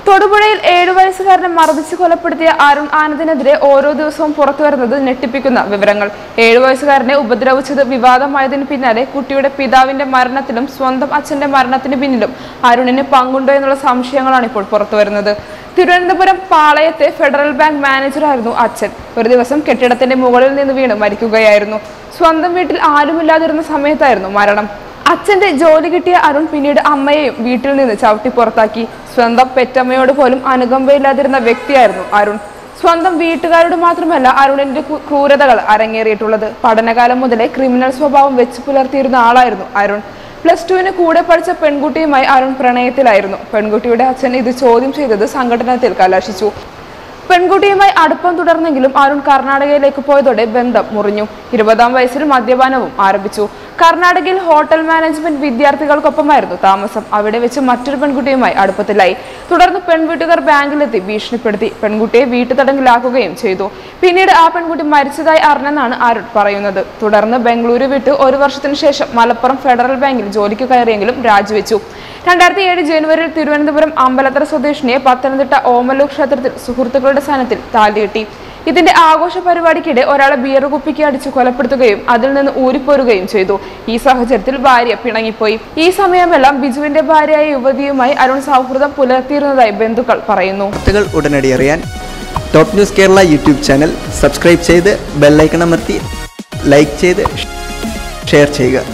തൊടുപുഴയിൽ 7 വയസ്സുകാരനെ മർദ്ദിച്ച് കൊലപ്പെടുത്തിയ അരുൺ ആനന്ദിനെതിരെ ഓരോ ദിവസവും പുറത്തുവരുന്നത് ഞെട്ടിപ്പിക്കുന്ന വിവരങ്ങൾ. 7 വയസ്സുകാരനെ ഉപദ്രവിച്ചത് വിവാദമായതിനു പിന്നാലെ കുട്ടിയുടെ പിതാവിന്റെ മരണത്തിലും സ്വന്തം അച്ഛന്റെ മരണത്തിന് പിന്നിലും അരുണിന് പങ്കുണ്ടോ എന്നുള്ള സംശയങ്ങളാണ് ഇപ്പോൾ പുറത്തുവരുന്നത്. തിരുവനന്തപുരം പാളയത്തെ ഫെഡറൽ ബാങ്ക് മാനേജറായിരുന്നു അച്ഛൻ. ഒരു ദിവസം കെട്ടിടത്തിന്റെ മുകളിൽ നിന്ന് വീണ് മരിക്കുകയായിരുന്നു. സ്വന്തം വീട്ടിൽ ആരുമില്ലാതിരുന്ന സമയത്തായിരുന്നു മരണം. അച്ഛന്റെ ജോലി കിട്ടിയ അരുൺ പിന്നീട് അമ്മയെയും വീട്ടിൽ നിന്ന് ചവിട്ടി പുറത്താക്കി. സ്വന്തം പെറ്റമ്മയോട് പോലും അനുകമ്പയില്ലാതിരുന്ന വ്യക്തിയായിരുന്നു അരുൺ. സ്വന്തം വീട്ടുകാരോട് മാത്രമല്ല അരുണിന്റെ ക്രൂരതകൾ അരങ്ങേറിയിട്ടുള്ളത്. പഠനകാലം മുതലേ ക്രിമിനൽ സ്വഭാവം വെച്ച് പുലർത്തിയിരുന്ന ആളായിരുന്നു അരുൺ. +2 കൂടെ പഠിച്ച പെൺകുട്ടിയുമായി അരുൺ പ്രണയത്തിലായിരുന്നു. പെൺകുട്ടിയുടെ അച്ഛൻ ഇത് ചോദ്യം ചെയ്തത് സംഘടനത്തിൽ കലാശിച്ചു. പെൺകുട്ടിയുമായി അടുപ്പം തുടർന്നെങ്കിലും അരുൺ കർണാടകയിലേക്ക് പോയതോടെ ബന്ധം മുറിഞ്ഞു. 20-ാം വയസ്സിൽ മദ്യപാനവും ആരംഭിച്ചു. കർണാടകയിൽ ഹോട്ടൽ മാനേജ്മെന്റ് വിദ്യാർത്ഥികൾക്കൊപ്പമായിരുന്നു താമസം. അവിടെ വെച്ച് മറ്റൊരു പെൺകുട്ടിയുമായി അടുപ്പത്തിലായി. തുടർന്ന് പെൺവീട്ടുകാർ ബാങ്കിലെത്തി ഭീഷണിപ്പെടുത്തി. പെൺകുട്ടിയെ വീട്ടുതടങ്കിലാക്കുകയും ചെയ്തു. പിന്നീട് ആ പെൺകുട്ടി മരിച്ചതായി അറിഞ്ഞെന്നാണ് അരുൺ പറയുന്നത്. തുടർന്ന് ബംഗളൂരു വിട്ട് 1 വർഷത്തിനു ശേഷം മലപ്പുറം ഫെഡറൽ ബാങ്കിൽ ജോലിക്ക് കയറിയെങ്കിലും രാജിവെച്ചു. 2007 ജനുവരിയിൽ തിരുവനന്തപുരം അമ്പലത്തറ സ്വദേശിനിയെ പത്തനംതിട്ട ഓമല്ലൂർ ക്ഷേത്രത്തിൽ സുഹൃത്തുക്കളുടെ സാന്നിധ്യത്തിൽ താലികെട്ടി. ഇതിന്റെ ആഘോഷ പരിപാടിക്കിടെ ഒരാളെ ബിയർ കുപ്പിക്ക് അടിച്ച് കൊലപ്പെടുത്തുകയും അതിൽ നിന്ന് ഊരിപ്പോരുകയും ചെയ്തു. ഈ സാഹചര്യത്തിൽ ഭാര്യ പിണങ്ങിപ്പോയി. ഈ സമയമെല്ലാം ബിജുവിന്റെ ഭാര്യയായ യുവതിയുമായി അരുൺ സൗഹൃദം പുലർത്തിയിരുന്നതായി ബന്ധുക്കൾ പറയുന്നു. ഉടനടി അറിയാൻ top news Kerala YouTube channel subscribe ചെയ്ത് ബെൽ ഐക്കൺ അമർത്തി ലൈക്ക് ചെയ്ത് ഷെയർ ചെയ്യുക.